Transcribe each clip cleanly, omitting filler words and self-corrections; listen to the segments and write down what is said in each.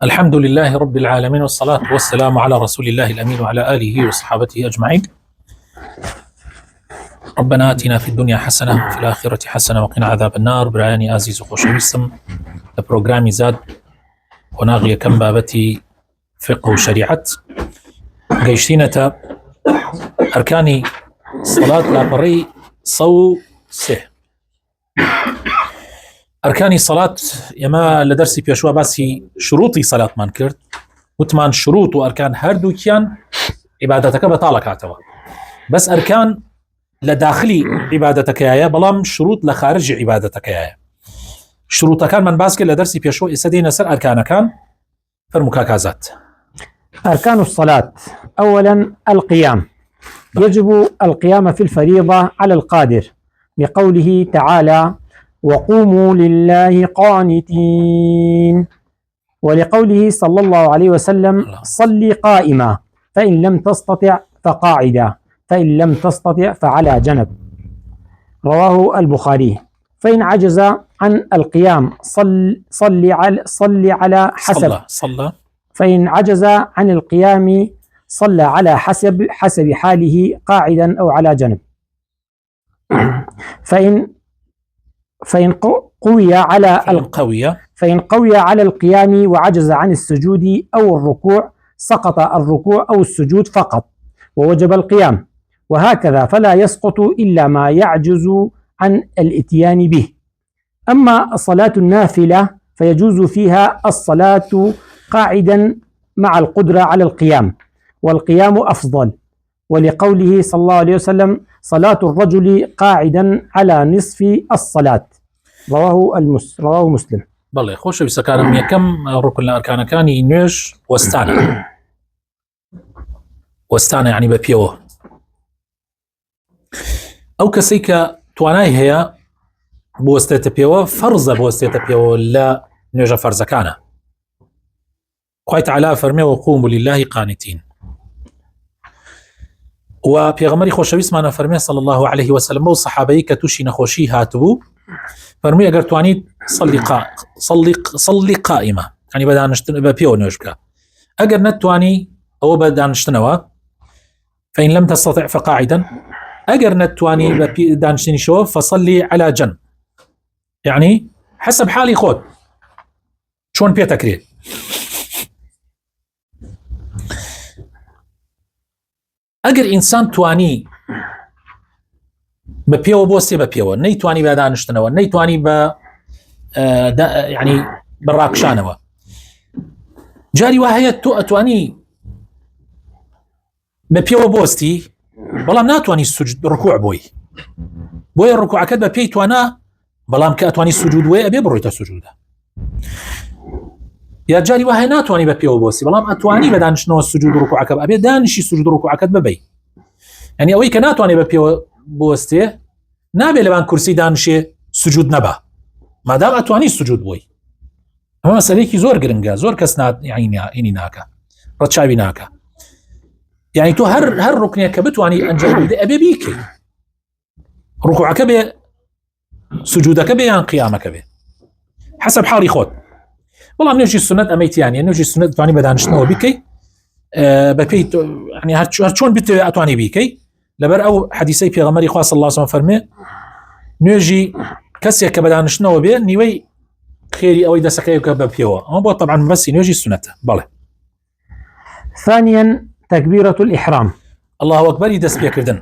الحمد لله رب العالمين، والصلاة والسلام على رسول الله الأمين وعلى آله وصحابته أجمعين. ربنا آتنا في الدنيا حسنة وفي الآخرة حسنة وقنا عذاب النار. برایانی عزیز و خۆشەویستم لە پرۆگرامی زاد قۆناغ یەکەم بابەتی فقه و شریعت گەیشتینەتە ئەرکانی سەڵات لاپەڕەی 103. ئەرکانی سەڵات ئێمە لە دەرسی پێشوە باسی شروطی سەڵاتمان کرد، وتمان شروط و ئەرکان هەردووکیان عیبادەتەکە بەتاڵەکاتەوە، بەس ئەرکان لە داخلی عیبادەتەکەیە بەڵام شروط لە خارجی عیبادەتەکەیە. شروطەکانمان باس کرد لە دەرسی پێشوە، ئێستا دێنە سەر ئەرکانەکان. فەرموو کاکازات. أركان الصلاة: أولا القيام، يجب القيام في الفريضة على القادر لقوله تعالى: وقوموا لله قانتين، ولقوله صلى الله عليه وسلم: صل قائما فإن لم تستطع فقاعدا فإن لم تستطع فعلى جنب، رواه البخاري. فإن عجز عن القيام صلي على حسب فإن عجز عن القيام صلى على حسب حاله قاعدا أو على جنب. فإن قوي على القيام وعجز عن السجود أو الركوع سقط الركوع أو السجود فقط ووجب القيام، وهكذا فلا يسقط إلا ما يعجز عن الإتيان به. أما الصلاة النافلة فيجوز فيها الصلاة قاعدا مع القدرة على القيام، والقيام أفضل، ولقوله صلى الله عليه وسلم: صلاة الرجل قاعدا على نصف الصلاة، رواه مسلم. بەڵێ خۆشەویستەکانم، یەکەم ڕوکن لە ئەرکانەکانی نوێژ وەستانە یعنی بە پێوە. ئەو کەسەی کە توانای هەیە بوەستێتە پێوە، فەرزە بوەستێتە پێوە لە نوێژە فەرزەکانە. خوای تەعالا فەرمێ: وقوموا لله قانتين. و پێغەمبەری خۆشەویستمانە فەرمێ صلی الله عليه وسلم بەو سەحابەی کە تووشی نەخۆشی هاتبوو، فەرمووی ئەگەر توانیت صلی قائمە، یعنی بە دانیشتن بە پێوە نوێژ بکە. ئەگەر نەتوانی ئەوە بە دانیشتنەوە، فإن لم تستطع فقاعدا، ئەگەر نەتوانی بە دانیشتنیشەوە فصلی على جنب، یعنی حسب حالی خۆت چۆن پێتەکرێت. ئەگەر ئینسان توانی بە پێوە بۆستێ بە پێوە، نەیتوانی بە دانیشتنەوە، نەیتوانی بە یعنی بەڕاکشانەوە، جاری وا هەیە تۆ ئەتوانی بە پێوە بۆستی بەڵام ناتوانی ڕکوع بۆیە ڕکوعەکەت بە پێی توانە، بەڵام کە ئەتوانی سوجود وێ ئەبێ بڕۆیتە سوجودە. یا جاری وا هەیە ناتوانی بە پێوە بۆستی بەڵام ئەتوانی بە دانیشتنەوە سوجود ڕکوعەکە ئەبێ دانیشی سوجود ڕکوعەکەت ببەی. یعنی ئەوەی کە ناتوانێ بە پێوە بۆستێ نابێ لەوان کورسی دانیشێ سوجود نەبا، مادام ئەتوانی سوجود بۆی. ئەمە مەسەلەیەکی زۆر گرنگە، زۆر کەس اینی ناکە، ڕەچاوی ناکە. یعنی تۆ هەر ڕوکنێک کە بتوانی ئەنجام بدە ئەبێ بیکەی، ڕکوعەکە بێ، سوجودەکە بێ یان قیامەکە بێ، حسب حاڵی خۆت. بەڵام نوێژی سنەت ئەمەیتیانە، نوێژی سنەت توانی بە دانیشتنەوە بیکەی بە پێی، یعنی هەر چۆن بتوێ ئەتوانی بیکەی، لەبەر ئەو حەدیسەی پێغەمبەری خوا صلی الله علیه وسلم فەرمێ: نوێژی کەسێک کە بە دانیشتنەوە بێ نیوەی خێری ئەوەی دەسەکەی کە بە پێوە. ئەمە بۆ طبعا بەسی نوێژی سنەتە. بەڵێ. ثانيا تكبيرة الإحرام، الله أكبر، دەست پێکردن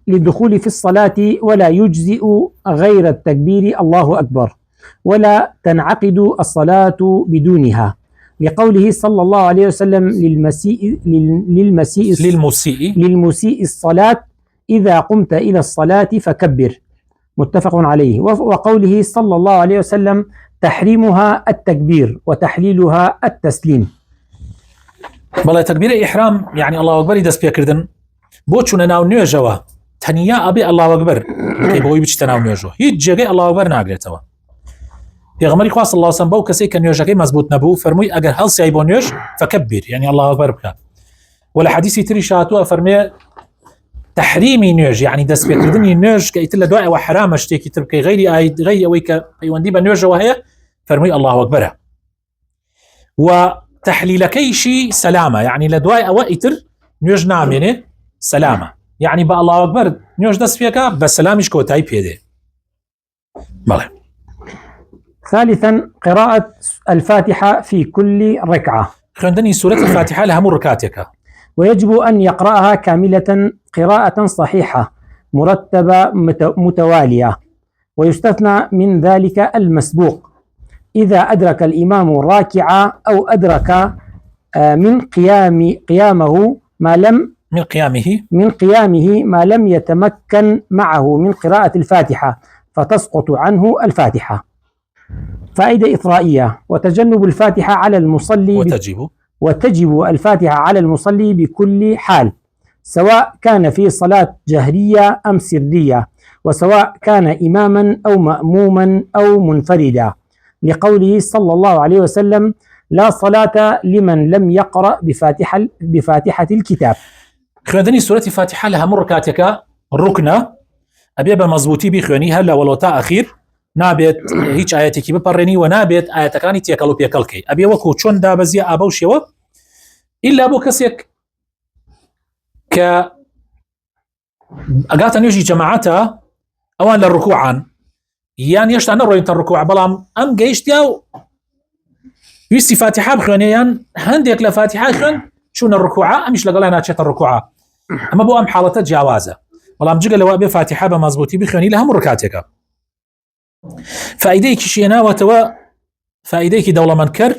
للدخول في الصلاة، ولا يجزئ غير التكبير الله أكبر، ولا تنعقد الصلاة بدونها، لقوله صلى الله عليه وسلم: للمسيء الصلاة إذا قمت إلى الصلاة فكبر، متفق عليه. وقوله صلى الله عليه وسلم: تحريمها التكبير وتحليلها التسليم. بەڵێ تەکبیرە ئیحرام یعنی الله أكبر دەست پێکردن بۆ چوونە ناو نوێژەوە، تەنیا ئەبێ الله أكبر بۆی بچیتە ناو نوێژەوە، هیچ جێگەی الله أكبر ناگرێتەوە. پێغەمبەری خوا صلی الله علیه و سلم بەو کەسێک کە نوێژەکەی مەزبوط نەبوو فەرمووی ئەگەر هەڵسیای بۆ نوێژ فەکەبیر، یعنی الله أكبر بکە. وە لە حەدیسی تری هاتووە فەرمێ تحریمی نوێژ، یعنی دەست پێکردنی نوێژ کە ئیتر لە دوای ئەوە حرامە شتێکی تر بکەی، غەیری ئەوەی کە پەیوەندی بە نوێژەوە هەیە، فەرمووی الله أكبر. وتحليلكيشي سلامة، يعني لدواي أو إتر نيوج نامينه سلامة، يعني بقى الله أكبر نيوج دست فيك بسلامش كوتاي بيده. بله. ثالثا قراءة الفاتحة في كل ركعة. خوندني سورة الفاتحة لها مركاتك، ويجب أن يقرأها كاملة قراءة صحيحة مرتبة متوالية، ويستثنى من ذلك المسبوق إذا أدرك الإمام راكعا أو أدرك من قيامه ما لم يتمكن معه من قراءة الفاتحة فتسقط عنه الفاتحة. فائدة إثرائية: وتجنب الفاتحة على المصلي وتجب الفاتحة على المصلي بكل حال، سواء كان في صلاة جهرية أم سرية، وسواء كان إماما أو مأموما أو منفردا، لقوله صلى الله عليه وسلم: لا صلاة لمن لم يقرأ بفاتحة الكتاب. خوندني سورة الفاتحة لها مركاتك الركنة أبي بمزبوطي بخواني هلا ولوتا أخير نابێت هیچ ئاەتێکی بپەڕێنی و نابێت ئاەتەکانی تێکەڵ و پێکەڵکەی ئەبێ وەکو چۆن دابەزیە ئابەوشەوە ئیلا بۆ کەسێک کە ئەگاتە نوێژی جەماعەتە ئەوان لە ڕکوعان یان هێشتا نەڕۆینتە ڕکوع بەڵام ئەم گەیشتیا و ویستی فاتحە بخوێنێ یان هەندێک لە فاتحە خوێن چوونە ڕکوعە ئەمیش لەگەڵای ناچێتە ڕکوعە ئەمە بۆ ئەم حاڵەتە جیاوازە بەڵام جگە لەوە بێ فاتحە بە مەزبوطی بخوێنی لە هەموو ڕکاتێکە. فائدەیەکی شێناوەتەوە فائدەیەکی دەوڵەمەندکەر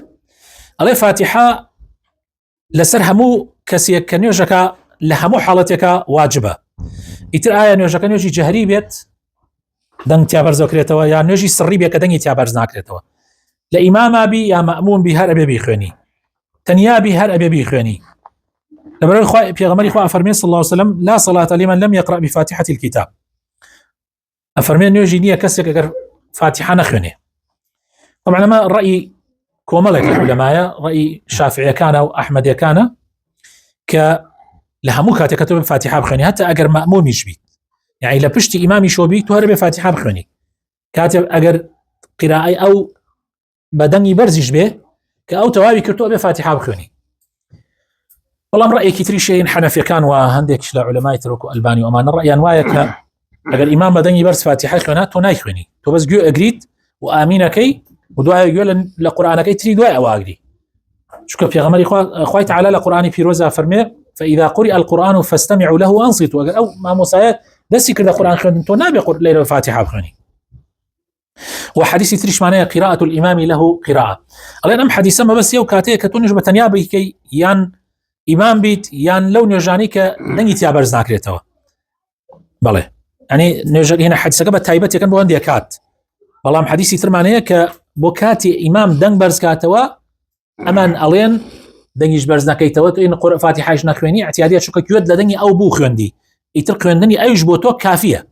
ئەڵێ فاتحە لەسەر هەموو کەسێک کە نوێژەکە لە هەموو حاڵەتێکە واجبە. ئیتر ئایا نوێژەکە نوێژی جەهری بێت دەنگ تیا بەرزەکرێتەوە یا نوێژی سڕی بێت کە دەنگی تیا بەرز ناکرێتەوە، لە ئیماما بی یا مەأموم بی هەر ئەبێ بیخوێنی، تەنیا بی هەر ئەبێ بیخوێنی. لەبەرەوەی پێغەمبەری خوا ئەفەرمێ صلی الله عليه وسلم: لا صلاة لمن لم يقرأ بفاتحة الكتاب. ئەفەرمێ نوێژی نییە کەسێک ئەگەر فاتحة نخوێنێ. طبعا ئەمە ڕەئی کۆمەڵێک لە عولەمایە، ڕەئی شافعیەکانە و ئەحمەدیەکانە کە لە هەموو کاتێکە تۆ فاتحة بخوێنی هەتا ئەگەر مەأمومیش بیت، یعنی لە پشتی ئیمامی شۆبی تو هەر بێ فاتحة بخوێنی، کاتێک ئەگەر قیراءەی ئەو بە دەنگی بەرزیش بێ کە ئەو تەواوی کردو ئەبێ فاتحة بخوێنی. بەڵام ڕەیەکی تریشین حەنەفیەکان و هەندێکش لە عولەمای ترک و ئەلبانی و ئەمانە ڕەیان وایە کە ئەگەر ئیمام بە دەنگی بەرز فاتحە خوێنات تۆ نایخوێنی، تۆ بەس گوێ ئەگریت و ئامینەکەی و دوای گوێ لە قورئانەکەی تری دوای ئەوە ئەگری، چونکە پێغەمبەری خوای تەعالی لە قورئانی پیرۆزە فەرمێ: فإذا قرئ القرآن فاستمعوا له وأنصتوا. ئەگەر ئەو مامۆسایە دەستی کردە قورئان خوێندن تۆ نابێ لەیرە فاتحە بخوێنی. وحديث تريشمانية قراءة الإمام له قراءة. ألين أم حديثا ما بس يو كاتيه كتونج بتنيا بيكي يان إمام بيت يان لو نيوجانيك نجي تيابرز ناكريتوا. بله يعني نيوجان هنا حديثا قبل تايبت يكن بوندي كات. والله أم حديثي ترمانية كبوكاتي إمام دنگ برز كاتوا أمان ألين دنگيش برز ناكيتوا إن قرأ فاتحة ناكويني اعتيادية شو كيود لدني أو بو خوندي يترك خوندني أيش بوتو كافية.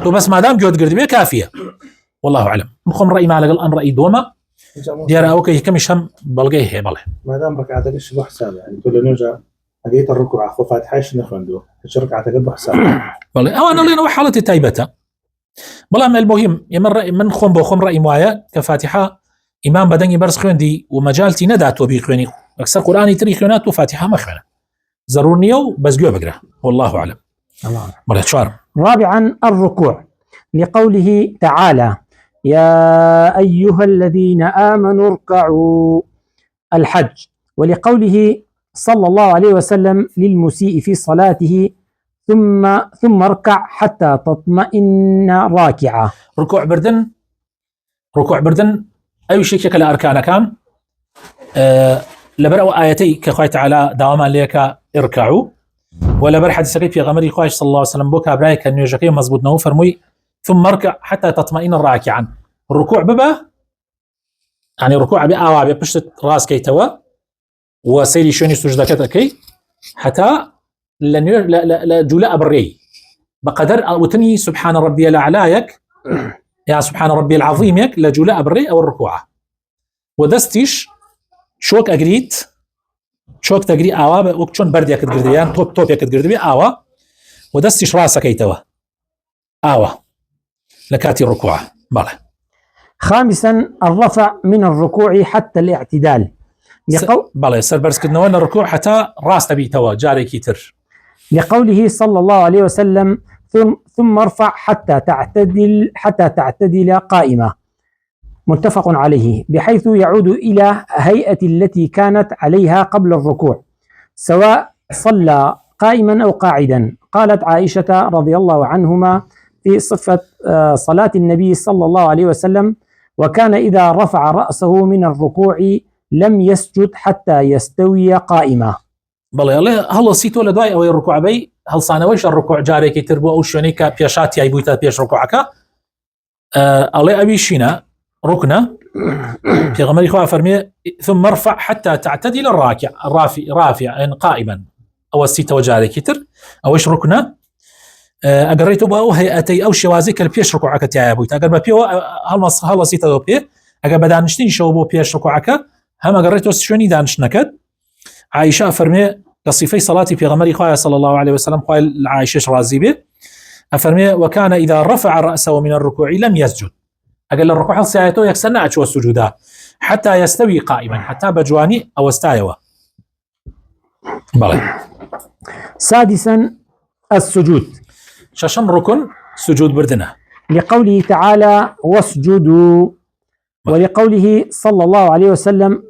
تو بس ما دام جود قردبيه كافية. والله اعلم. مخم راي ما لقى الامر راي دوما ديار اوكي كمش هم بلقيه بله ما دام ركعتك ايش بحساب يعني كل نرجع لقيت الركوع خو فاتحه نخوندو ايش ركعتك بحساب بله او انا لينا حالتي تايبته بلا ما المهم يمر من خم بو خم راي موايا كفاتحه امام بدني برس خوندي ومجالتي ندات وبيخوني اكثر قراني تري خونات وفاتحه ما خونه ضروري بس جو بقرا والله اعلم. بله شعر. رابعا الركوع لقوله تعالى: يا أيها الذين آمنوا اركعوا الحج، ولقوله صلى الله عليه وسلم للمسيء في صلاته ثم اركع حتى تطمئن راكعا. ركوع بردن أي شيء كلا أركان كان لبرأوا آياتي كخوي تعالى دواما ليك اركعوا ولا برحد سقي في غمر الخواج صلى الله عليه وسلم بوكا برايك أنه يجاكي مزبوط نو فرمي ثم اركع حتى تطمئن راكعا. الركوع ببا يعني ركوع بأوا بيبشت راس كي توا وسيري شوني سجدة كي حتى لا جلاء بري بقدر وتني سبحان ربي الأعلايك يا سبحان ربي العظيم يك لجلاء بري أو الركوع ودستيش شوك أجريت شوك تجري أوا وكشون بردي أكد جرديان توب يكد جردي أوا ودستيش راسك كي توا أوا لكاتي الركوع. بله. خامسا الرفع من الركوع حتى الاعتدال، بەڵێ سەربەرزکردنەوە لە ڕکوع حتا ڕاستە بیتەوە جارێکی تر. لقوله صلى الله عليه وسلم ثم ارفع حتى تعتدل قائمة، متفق عليه، بحيث يعود إلى هيئة التي كانت عليها قبل الركوع سواء صلى قائما أو قاعدا. قالت عائشة رضي الله عنهما في صفة صلاة النبي صلى الله عليه وسلم: وكان إذا رفع رأسه من الركوع لم يسجد حتى يستوي قائما. بەڵێ هەڵە سیتۆ لە دوای ئەوەی ڕکوعبەی هەڵسانەوەیش ڕکوع جارێکی تر بووە ئەو شوێنەی کە پێشاتیای بوویتە پێش ڕکوعەکە ئەڵێ ئەوی شینە ڕوکنە پێغەمبەری خوا فەرمێ ثم ارفع حتى تعتدل رافعا قائما ئەوە سیتەوە جارێکی تر ئەوەش ڕوکنە ئەگەڕێتەوە بە ئەو هەیئەتەی ئەو شێوازەی کە پێش ڕکوعەکە تایە بوویت ئەگەر بە پێوە هەڵەسیتەوە پێ ئەگەر بە دانیشتنیشەوە بۆ پێش ڕکوعەکە هەم ئەگەڕێتەوە شوێنی دانیشتنەکەت. عائشة فرمي كصفي صلاتي في غمر خواه صلى الله عليه وسلم قال عائشة رازي به أفرمي وكان إذا رفع رأسه من الركوع لم يسجد أقل الركوع ساعته يكسرنا أشوى السجود حتى يستوي قائما حتى بجواني أو استايوه. سادسا السجود. ششم ركن سجود بردنا لقوله تعالى واسجدوا، ولقوله صلى الله عليه وسلم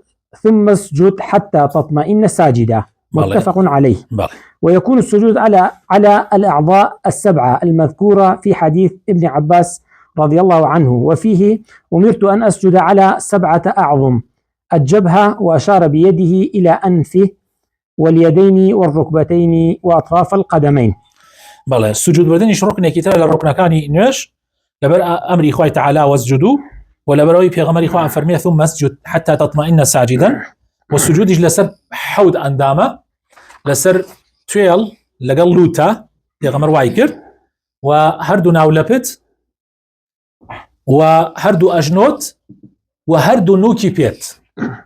ثم اسجد حتى تطمئن ساجدا، متفق عليه. ويكون السجود على الأعضاء السبعة المذكورة في حديث ابن عباس رضي الله عنه، وفيه أمرت أن أسجد على 7 أعظم: الجبهة، وأشار بيده إلى أنفه واليدين والركبتين وأطراف القدمين. بله السجود بدنيش ركن كتير للركن كاني نيش لبر أمر إخوة تعالى واسجدوا، ولا بروي في غمر إخوة فرمية ثم اسجد حتى تطمئن ساجدا. والسجود لسر حود أندامة لسر تويل لقل لوتا في غمر وايكر وهردو ناولبت وهردو أجنوت وهردو نوكي بيت.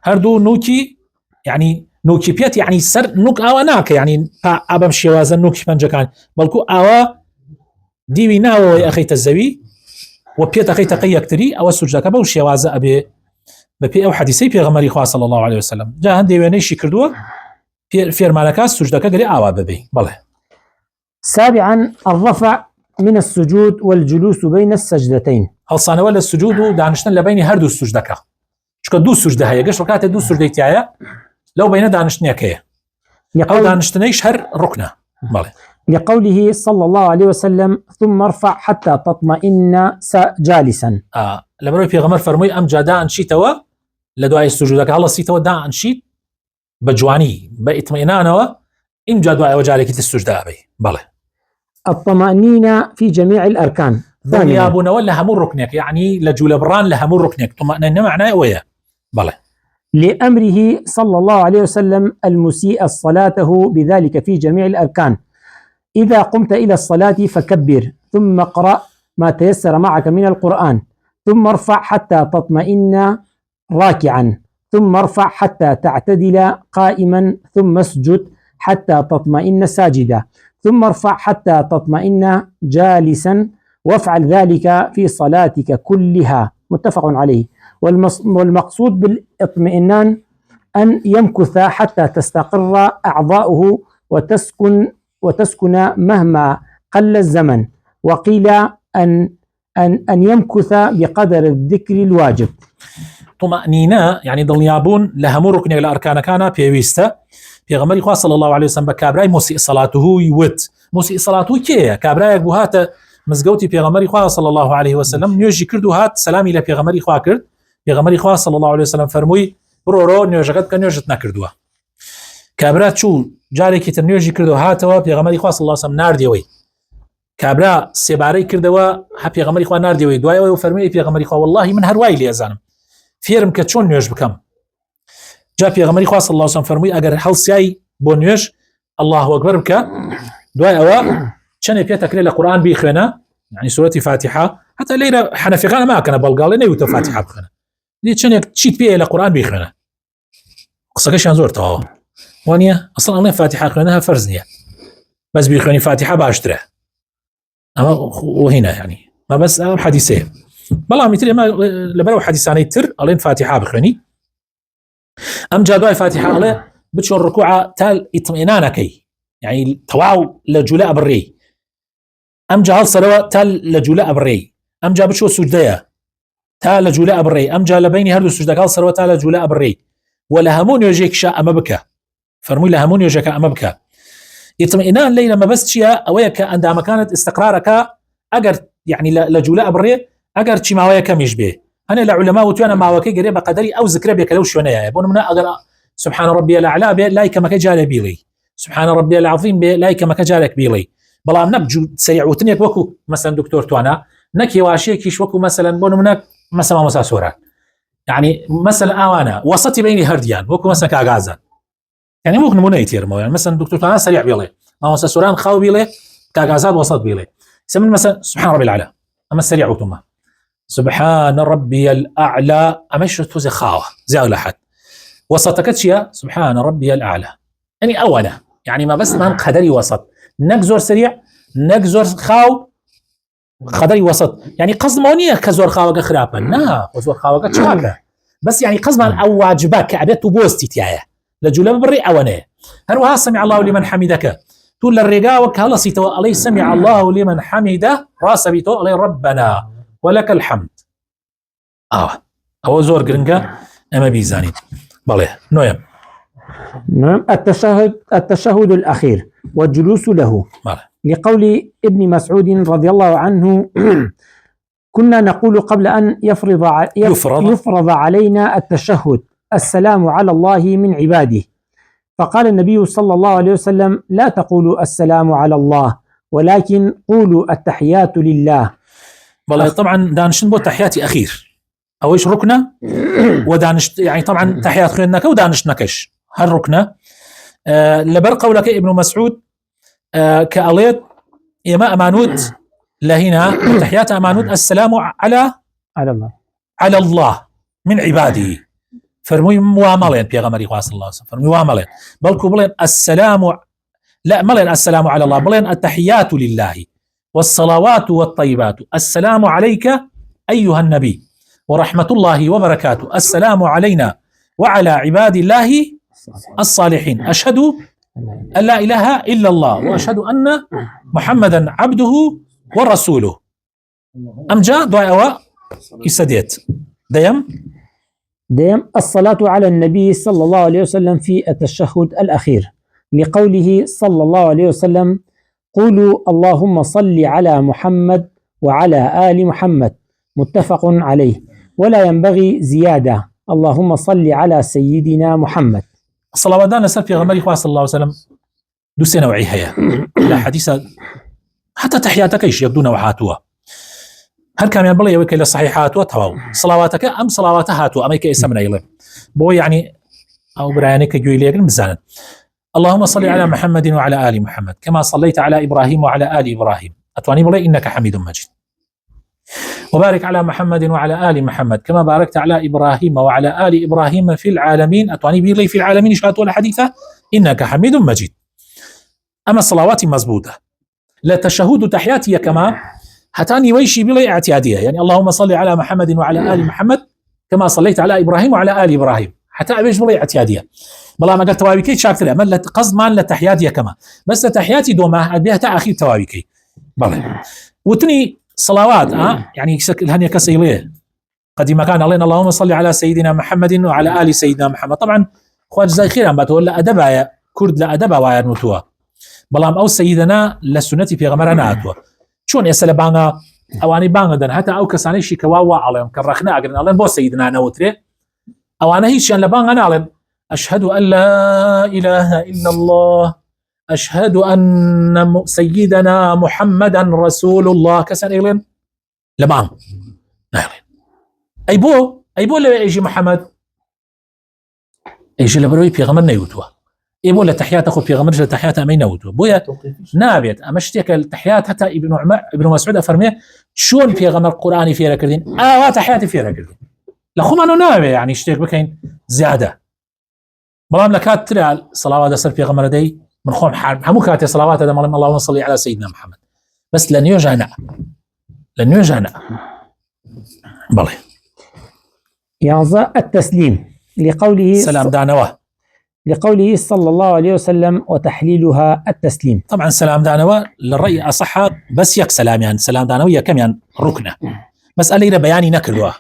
هردو نوكي يعني نوكي بيت يعني سر نوك أو ناك يعني أبم شوازا نوكي بنجكان بلكو أو ديوي ناو يا أخي تزوي وبيت أخي تقي كتري أو السجدة كبا وشوازا أبي ببي أو حديثي في غمر إخوة صلى الله عليه وسلم جا هندي وينيشي كردوه في مالكاس سجدة كقري أو ببي بله. سابعا الرفع من السجود والجلوس بين السجدتين. هالصانة ولا السجود دانشتن لبين هردو السجدك شكو دو سجدة هي قش ركعت دو سجدة تاعي لو بين دانشتني كيه أو دانشتنيش هر ركنة بله. لقوله صلى الله عليه وسلم ثم ارفع حتى تطمئن جالسا. لما في غمر فرمي أم جادا أنشيتوا لدعاء السجودك الله سيتوا دا أنشيت بجواني باطمئنان إن جاء وجالك السجدة أبي بله. الطمأنينة في جميع الأركان. يا أبونا ولا همور ركنك يعني لجول بران لهمور ركنك طمأنينة معناه ويا بله. لأمره صلى الله عليه وسلم المسيء صلاته بذلك في جميع الأركان: إذا قمت إلى الصلاة فكبر، ثم اقرأ ما تيسر معك من القرآن، ثم ارفع حتى تطمئن راكعا، ثم ارفع حتى تعتدل قائما، ثم اسجد حتى تطمئن ساجدا، ثم ارفع حتى تطمئن جالسا، وافعل ذلك في صلاتك كلها، متفق عليه. والمقصود بالاطمئنان أن يمكث حتى تستقر أعضاؤه وتسكن مهما قل الزمن، وقيل أن يمكث بقدر الذكر الواجب. طمأنينة يعني ضليابون لهمو ركن إلى أركان كان بيويستا في غمر إخوة صلى الله عليه وسلم بكابراي مسيء صلاته يوت مسيء صلاته كيه كابراي بوهات مزقوتي في غمر إخوة صلى الله عليه وسلم نيوجي كردو هات سلامي لفي غمر إخوة كرد في غمر إخوة صلى الله عليه وسلم فرموي برورو نيوجقت كنيوجت نكردوها كابرات شو جاري كتر نيوجي كردو هاتوا في غمر إخوة صلى الله عليه وسلم نار ديوي كابرا سيباري كردوا في غمر إخوة نار ديوي دوايوي وفرمي في غمر إخوة والله من هرواي لي أزانم فيرم كتشون نيوج بكم جاء في غمر إخوة صلى الله عليه وسلم فرمي أجر حل سياي بونيوج الله أكبر بك دوايوي شنو بيتك ليلة قرآن بيخنا يعني سورة فاتحة حتى ليلة حنفيقنا ما كان بلقال لنا فاتحة بخنا ليه شنو تشيت بيه إلى قرآن بيخنا قصة كش ينزور توا وانيا أصلا الله فاتحة خناها فرزنية بس بيخوني فاتحة باشتره أما وهنا يعني ما بس حديثين بالله مثل ما لبرو حديثان يتر ألين فاتحة بخوني ام جا دوای فاتحه الله بچو الركوع تال اطمئنانكي يعني تواو لجولاء بري ام جا الصلاه تال لجولاء بري ام جا بچو سجديه تال لجولاء بري ام جا لبيني هردو سجده قال صلاه تال لجولاء بري ولا همون يجيك شاء اما بك فرمي له همون يجيك اما بك اطمئنان لي لما بس شيا اويك عندما كانت استقرارك اجر يعني لجولاء بري اجر شي ما ويك مشبه انا العلماء وتوانا ما وكي قريبه قدري او ذكر بك لو شونيا بون من اقرا سبحان ربي الاعلى لايك ما كجال بيلي سبحان ربي العظيم لايك ما كجالك بيلي بلا نبجو سريع وتنيك وكو مثلا دكتور توانا نكي واشيكيش وكو مثلا بون منك مثلا مساسورات يعني مثلا اوانا وسطي بيني هرديان وكو مثلا كاغازان يعني ممكن نمونه يتير يعني مثلا دكتور توانا سريع بيلي ما مساسوران خاو بيلي كاغازات وسط بيلي يسمى مثلا سبحان ربي الاعلى اما السريع وتما سبحان ربي الاعلى امشي توزي خاوه زي ولا حد وسطكتشيا سبحان ربي الاعلى يعني اولا يعني ما بس ما قدري وسط نكزور سريع نكزور خاو قدري وسط يعني قصد مونيه كزور خاوه خرابا لا وزور خاوه تشاكا بس يعني قصد او واجبك ابيت بوستي تيايا لجوله بري اوانه هروها سمع الله لمن حمدك تقول الرجاء وكهلا سيتو عليه سمع الله لمن حمده راس بيتو عليه ربنا ولك الحمد او زور جرنجا اما بيزاني بالله نويم نعم. التشهد الأخير والجلوس له بالله. لقول ابن مسعود رضي الله عنه كنا نقول قبل أن يفرض علينا التشهد السلام على الله من عباده فقال النبي صلى الله عليه وسلم لا تقولوا السلام على الله ولكن قولوا التحيات لله. والله طبعا دانشن بو تحياتي أخير أو إيش ركنة ودانش يعني طبعا تحيات خيرنك ودانش نكش هالركنة لبر قولك ابن مسعود كأليت يما أمانود لهنا تحيات أمانود السلام على الله من عباده فرمي مواملين بيغمري صلى الله عليه وسلم فرمي مواملين بلكو بلين السلام لا ملين السلام على الله بلين التحيات لله والصلوات والطيبات السلام عليك أيها النبي ورحمة الله وبركاته السلام علينا وعلى عباد الله الصالحين أشهد أن لا إله إلا الله وأشهد أن محمدا عبده ورسوله أم جاء دعاء يسديت ديم الصلاة على النبي صلى الله عليه وسلم في التشهد الأخير لقوله صلى الله عليه وسلم قولوا اللهم صل على محمد وعلى آل محمد متفق عليه ولا ينبغي زيادة اللهم صل على سيدنا محمد. الصلوات دانا سر في غمري صلى الله عليه وسلم دو سنة وعيها لا حديثة حتى تحياتك ايش يبدون وحاتوها هل كان ينبغي يوكي للصحيحات وتواو صلواتك أم صلواتها أم يكي اسمنا إليه بو يعني أو برانك جوي ليكن بزانا اللهم صل على محمد وعلى آل محمد كما صليت على إبراهيم وعلى آل إبراهيم أتواني بلي إنك حميد مجيد وبارك على محمد وعلى آل محمد كما باركت على إبراهيم وعلى آل إبراهيم في العالمين أتواني بلي في العالمين شهادة ولا حديثة إنك حميد مجيد. أما الصلوات مزبوطة لا تشهد تحياتي كما هتاني ويشي بلي اعتيادية يعني اللهم صل على محمد وعلى آل محمد كما صليت على إبراهيم وعلى آل إبراهيم حتى أبيش بلي اعتيادية بلا ما قلت توابيكي شاكتر أمل قصد ما لتحياتي كما بس تحياتي دوما بها تأخير توابيكي بلا وتني صلوات يعني هني كسيليه قديما كان علينا اللهم صل على سيدنا محمد وعلى آل سيدنا محمد طبعا خواج زي خير أم بتقول أدبا كرد لا أدبا واير نتوه بلام أو سيدنا لسنتي في غمرنا أتوه شون يسأل بانا أواني بانا دن حتى أو كساني شي كواوا عليهم كرخنا أجرنا عليهم بو سيدنا نوتري أوانا هيش يعني لبانا عليهم أشهد أن لا إله إلا الله أشهد أن سيدنا محمدا رسول الله كسان إغلين لبان أي بو اللي يجي محمد يجي لبروي في غمرنا يوتوه يبو لتحيات أخو في غمرنا لتحيات أمين يوتوه بويا نابيت أمشتك التحيات حتى ابن مسعود أفرميه شون في غمر قرآني في ركردين تحياتي في ركردين لخوم أنه نابي يعني اشتيك بكين زيادة بلام لكات ترى صلوات أسر في غمر دي من خوم حرب همو كاتي صلوات هذا مالهم اللهم صل على سيدنا محمد بس لن يجانا بله يعظى التسليم لقوله صلى الله عليه وسلم وتحليلها التسليم. طبعا سلام دانوا للرأي أصح بس يك سلام يعني سلام دانوية كم يعني ركنة مسألة إلى بياني نكردوها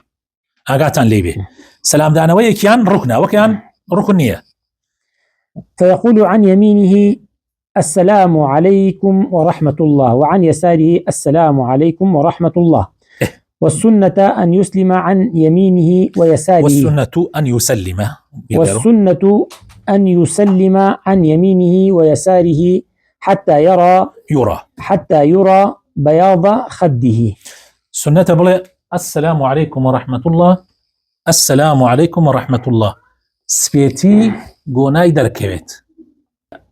أقاتان ليبي سلام دانوية كيان ركنة وكيان ركنية. فيقول عن يمينه السلام عليكم ورحمة الله وعن يساره السلام عليكم ورحمة الله. والسنة أن يسلم عن يمينه ويساره. والسنة أن يسلم عن يمينه ويساره حتى يرى بياض خده. سنة بلا السلام عليكم ورحمة الله السلام عليكم ورحمة الله سبيتي قوناي دركبت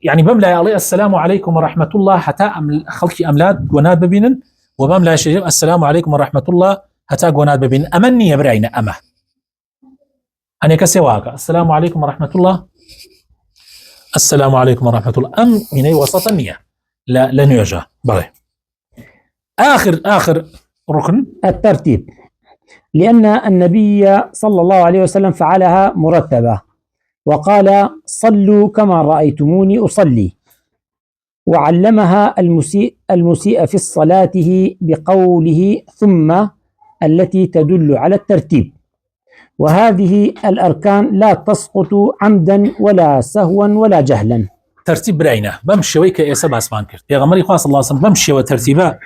يعني بملا عليه السلام عليكم ورحمة الله حتى خلقي أملاد قونات ببينن وبملا شيء السلام عليكم ورحمة الله حتى قونات ببينن أمني يبرعين أما أنا كسواك السلام عليكم ورحمة الله السلام عليكم ورحمة الله أم من وسط النية لا نيوجا بغي. آخر ركن الترتيب لأن النبي صلى الله عليه وسلم فعلها مرتبة وقال صلوا كما رأيتموني أصلي وعلمها المسيء في صلاته بقوله ثم التي تدل على الترتيب. وهذه الأركان لا تسقط عمدا ولا سهوا ولا جهلا. ترتيب برعينه بمشي ويك إيسا باسمان كرت يا غمري خاص الله صلى بمشي وترتيبه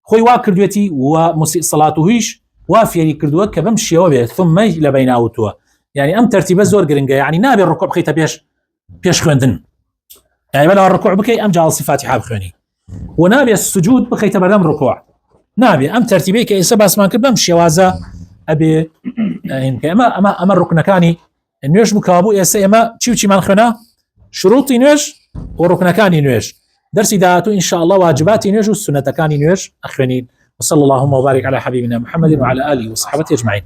خوي واكر دويتي ومسيء صلاته هيش وافيري كردوه كبمشي وبيه ثم لبين أوتوه يعني أم ترتيبه زور قرنقة يعني نابي الركوع بخيته بيش خوندن يعني بلا الركوع بكي أم جعل صفاتي حاب خوني ونابي السجود بخيته بدم ركوع نابي أم ترتيبه كإيسا باسمان كرت بمشي وازا أبي أما الركن كاني نوش مكابو إيسا إما تشي من خنا شروطي نوش وركن كاني نوش درسي داتو إن شاء الله واجباتي نوش والسنة كاني نوش أخوانين وصلى اللهم وبارك على حبيبنا محمد وعلى آله وصحبه أجمعين.